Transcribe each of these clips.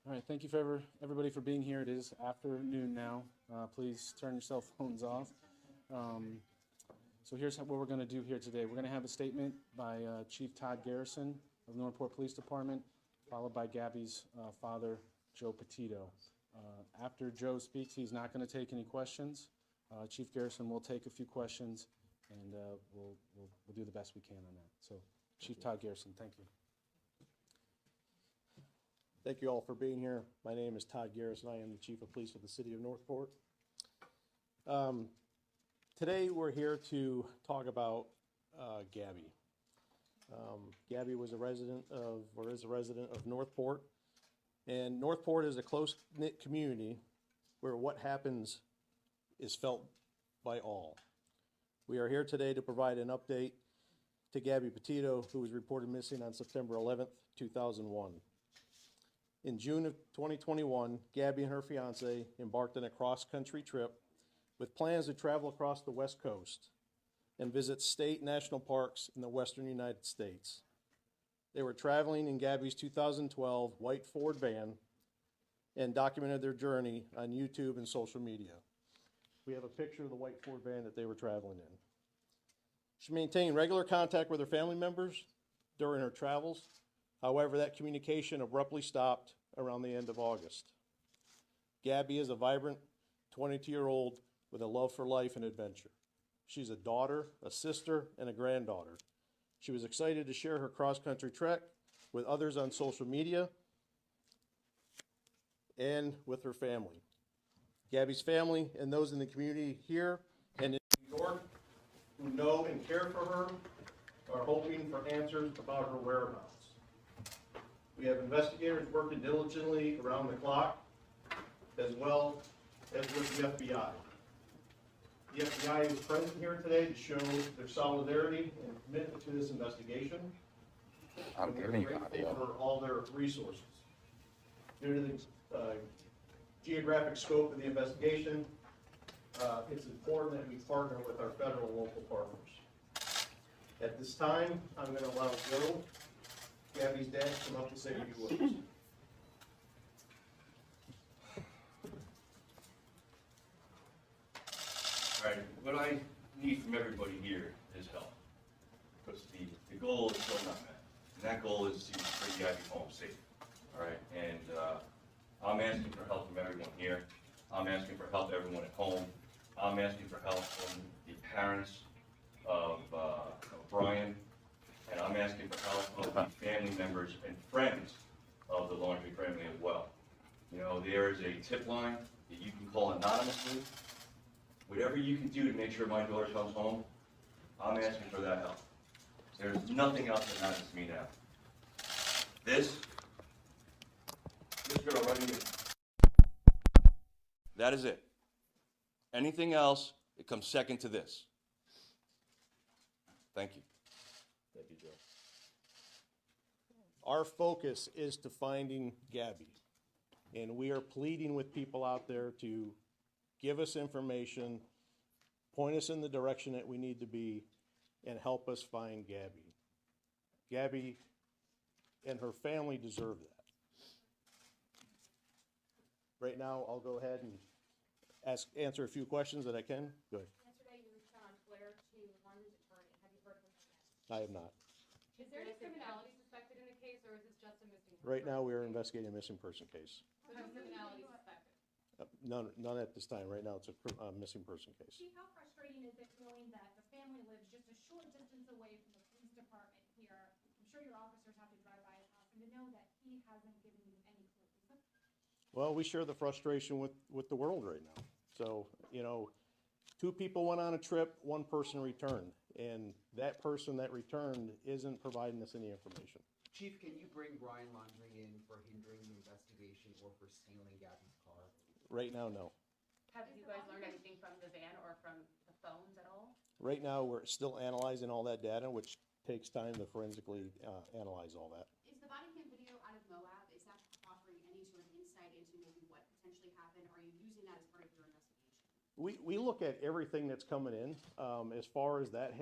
All right, thank you for everybody for being here. It is afternoon now. Please turn your cell phones off. So here's what we're going to do here today. We're going to have a statement by Chief Todd Garrison of Northport Police Department, followed by Gabby's father, Joe Petito. After Joe speaks, he's not going to take any questions. Chief Garrison will take a few questions, and we'll do the best we can on that. So, Chief Todd Garrison, thank you. Thank you all for being here. My name is Todd Garrison. I am the Chief of Police of the City of Northport. Today we're here to talk about Gabby. Gabby was a resident of, or is a resident of Northport. And Northport is a close-knit community where what happens is felt by all. We are here today to provide an update to Gabby Petito, who was reported missing on September 11th, 2001. In June of 2021, Gabby and her fiance embarked on a cross-country trip with plans to travel across the West Coast and visit state national parks in the western United States. They were traveling in Gabby's 2012 white Ford van and documented their journey on YouTube and social media. We have a picture of the white Ford van that they were traveling in. She maintained regular contact with her family members during her travels. However, that communication abruptly stopped around the end of August. Gabby is a vibrant 22-year-old with a love for life and adventure. She's a daughter, a sister, and a granddaughter. She was excited to share her cross-country trek with others on social media and with her family. Gabby's family and those in the community here and in New York who know and care for her are hoping for answers about her whereabouts. We have investigators working diligently around the clock, as well as with the FBI. The FBI is present here today to show their solidarity and commitment to this investigation. I'm giving you audio for all their resources. Due to the geographic scope of the investigation, it's important that we partner with our federal and local partners. At this time, I'm going to allow Joe, Gabby's dad, to come up and say a few words. All right, what I need from everybody here is help. Because the goal is still not met. And that goal is to bring Gabby home safe. All right, and I'm asking for help from everyone here. I'm asking for help everyone at home. I'm asking for help from the parents of Brian. And I'm asking for help of the family members and friends of the Laundrie family as well. You know, there is a tip line that you can call anonymously. Whatever you can do to make sure my daughter comes home, I'm asking for that help. There's nothing else that matters to me now. This girl right here. That is it. Anything else, it comes second to this. Thank you. Thank you, Joe. Our focus is to finding Gabby, and we are pleading with people out there to give us information, point us in the direction that we need to be, and help us find Gabby. Gabby and her family deserve that. Right now, I'll go ahead and answer a few questions that I can. Go ahead. Yesterday, you reached out on Twitter to Laundrie's attorney. Have you heard from him yet? I have not. Is there any criminality suspected in the case, or is this just a missing person? Right now, we are investigating a missing person case. So no criminality suspected? None at this time. Right now, it's a missing person case. Chief, how frustrating is it knowing that the family lives just a short distance away from the police department here? I'm sure your officers have to drive by his house, and to know that he hasn't given you any clues. Well, we share the frustration with the world right now. So, you know, 2 people went on a trip, 1 person returned, and that person that returned isn't providing us any information. Chief, can you bring Brian Laundrie in for hindering the investigation or for stealing Gabby's car? Right now, no. Have you guys learned anything from the van or from the phones at all? Right now, we're still analyzing all that data, which takes time to forensically analyze all that. Is the body cam video out of Moab, is that offering any sort of insight into maybe what potentially happened? Are you using that as part of your investigation? We look at everything that's coming in. As far as that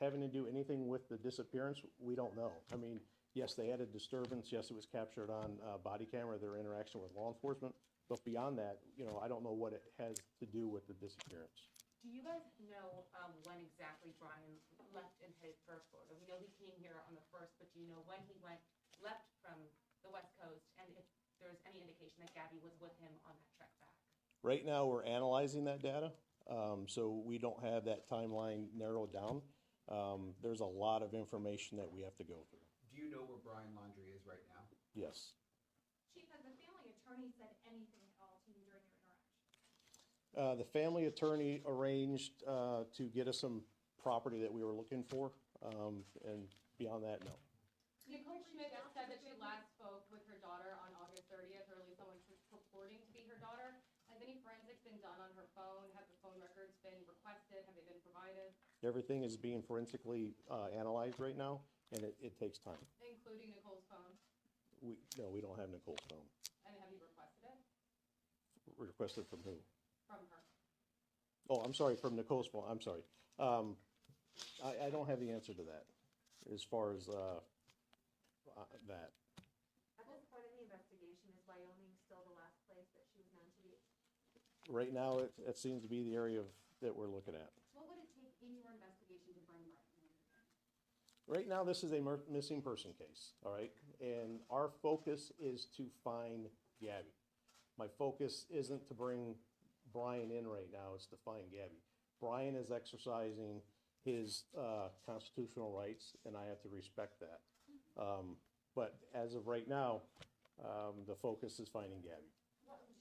having to do anything with the disappearance, we don't know. I mean, Yes, they had a disturbance. Yes, it was captured on body camera, their interaction with law enforcement. But beyond that, you know, I don't know what it has to do with the disappearance. Do you guys know when exactly Brian left and headed for Florida? We know he came here on the 1st, but do you know when he left from the West Coast, and if there's any indication that Gabby was with him on that trek back? Right now, we're analyzing that data, so we don't have that timeline narrowed down. There's a lot of information that we have to go through. Do you know where Brian Laundrie is right now? Yes. Chief, has the family attorney said anything at all to you during your interaction? The family attorney arranged to get us some property that we were looking for, and beyond that, no. Nicole Schmidt said that she last spoke with her daughter on August 30th, or at least someone purporting to be her daughter. Has any forensics been done on her phone? Have the phone records been requested? Have they been provided? Everything is being forensically analyzed right now, and it takes time. Including Nicole's phone? No, we don't have Nicole's phone. And have you requested it Requested from who? from her? Oh, I'm sorry, from Nicole's phone, I'm sorry. I don't have the answer to that, as far as that. At this point in the investigation, is Wyoming still the last place that she was known to be? Right now, it seems to be the area that we're looking at. What would it take in your investigation to bring Brian in? Right now, this is a missing person case, all right? And our focus is to find Gabby. My focus isn't to bring Brian in right now, it's to find Gabby. Brian is exercising his constitutional rights, and I have to respect that. But as of right now, the focus is finding Gabby.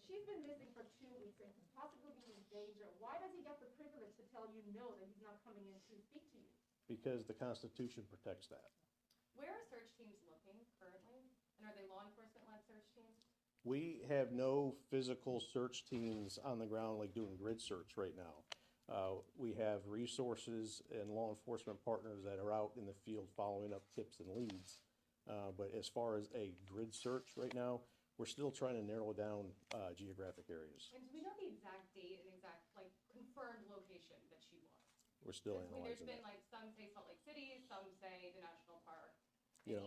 She's been missing for 2 weeks and could possibly be in danger. Why does he get the privilege to tell you no, that he's not coming in to speak to you? Because the Constitution protects that. Where are search teams looking currently? And are they law enforcement-led search teams? We have no physical search teams on the ground like doing grid search right now. We have resources and law enforcement partners that are out in the field following up tips and leads. But as far as a grid search right now, we're still trying to narrow down geographic areas. And do we know the exact date and exact, like, confirmed location that she was? We're still There's analyzing been, that. like, some say Salt Lake City, some say the national park. You know,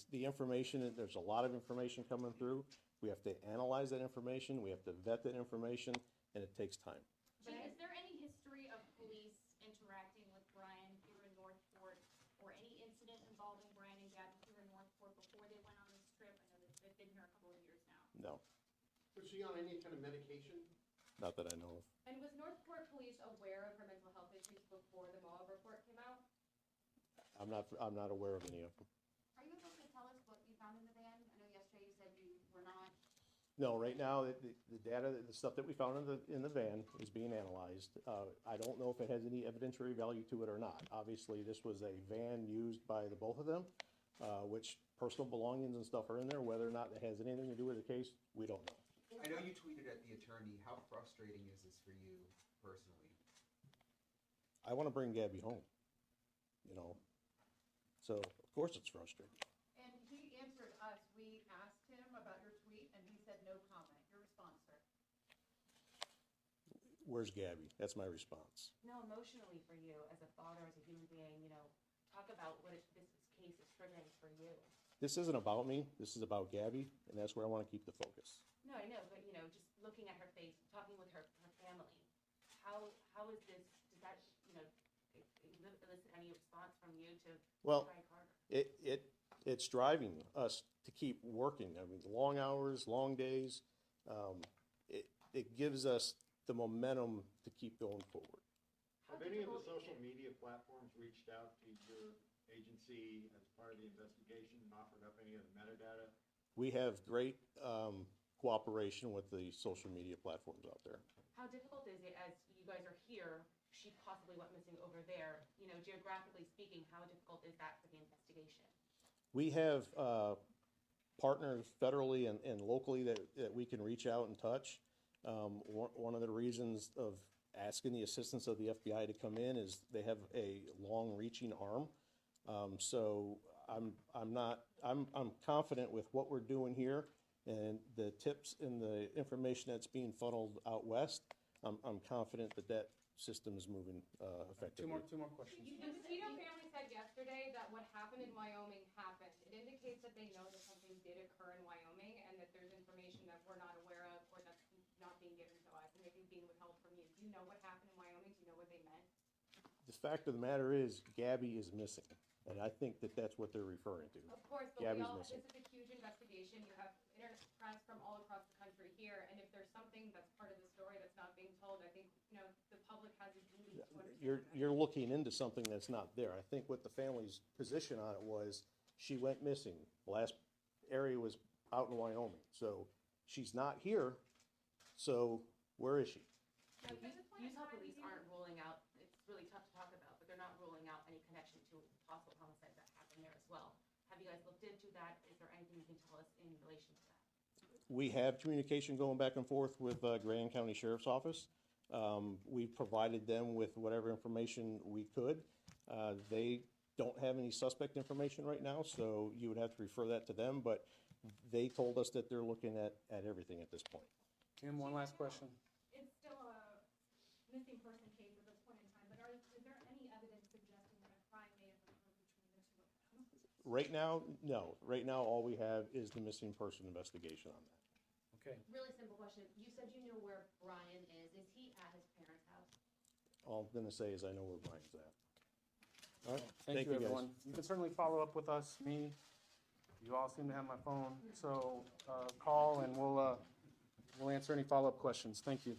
the information, there's a lot of information coming through. We have to analyze that information, we have to vet that information, and it takes time. Chief, is there any history of police interacting with Brian here in Northport, or any incident involving Brian and Gabby here in Northport before they went on this trip? I know that they've been here a couple of years now. No, Was she on any kind of medication? not that I know of. And was Northport Police aware of her mental health issues before the Moab report came out? I'm not aware of any of them. Are you able to tell us what you found in the van? I know yesterday you said you were not. No, right now, the data, the stuff that we found in the van is being analyzed. I don't know if it has any evidentiary value to it or not. Obviously, this was a van used by the both of them, which personal belongings and stuff are in there. Whether or not it has anything to do with the case, we don't know. I know you tweeted at the attorney. How frustrating is this for you personally? I want to bring Gabby home, you know, so of course it's frustrating. And he answered us. We asked him about your tweet, and he said no comment. Your response, sir? Where's Gabby? That's my response. No, emotionally for you, as a father, as a human being, you know, talk about what this case is triggering for you. This isn't about me. This is about Gabby, and that's where I want to keep the focus. No, I know, but, you know, just looking at her face, talking with her family, how is this, does that, you know, elicit any response from you to Well, try harder? it's driving us to keep working. I mean, long hours, long days. It gives us the momentum to keep going forward. Have any of the social media platforms reached out to your agency as part of the investigation and offered up any of the metadata? We have great cooperation with the social media platforms out there. How difficult is it, as you guys are here, she possibly went missing over there, you know, geographically speaking, how difficult is that for the investigation? We have partners federally and locally that we can reach out and touch. One of the reasons of asking the assistance of the FBI to come in is they have a long-reaching arm. So I'm confident with what we're doing here and the tips and the information that's being funneled out west. I'm confident that system is moving effectively. Two more questions. The Petito family said said yesterday that what happened in Wyoming happened. It indicates that they know that something did occur in Wyoming and that there's information that we're not aware of or that's not being given to us and maybe being withheld from you. Do you know what happened in Wyoming? Do you know what they meant? The fact of the matter is Gabby is missing, and I think that that's what they're referring to. Of course, but Gabby's this missing. is a huge investigation. You have internet press from all across the country here, and if there's something that's part of the story that's not being told, I think, the public has a duty to understand. You're looking into something that's not there. I think what the family's position on it was, she went missing. The last area was out in Wyoming, so she's not here, so where is she? Now, Utah police aren't ruling out, it's really tough to talk about, but they're not ruling out any connection to possible homicide that happened there as well. Have you guys looked into that? Is there anything you can tell us in relation to that? We have communication going back and forth with Grand County Sheriff's Office. We provided them with whatever information we could. They don't have any suspect information right now, so you would have to refer that to them, but they told us that they're looking at everything at this point. Kim, one last question. It's still a missing person case at this point in time, but is there any evidence suggesting that a crime may have occurred between the two of them? Right now, no. Right now, all we have is the missing person investigation on that. Okay. Really simple question. You said you know where Brian is. Is he at his parents' house? All I'm gonna say is I know where Brian's at. All right, Thank you, guys. everyone. You can certainly follow up with us, me. You all seem to have my phone, so call and we'll answer any follow-up questions. Thank you.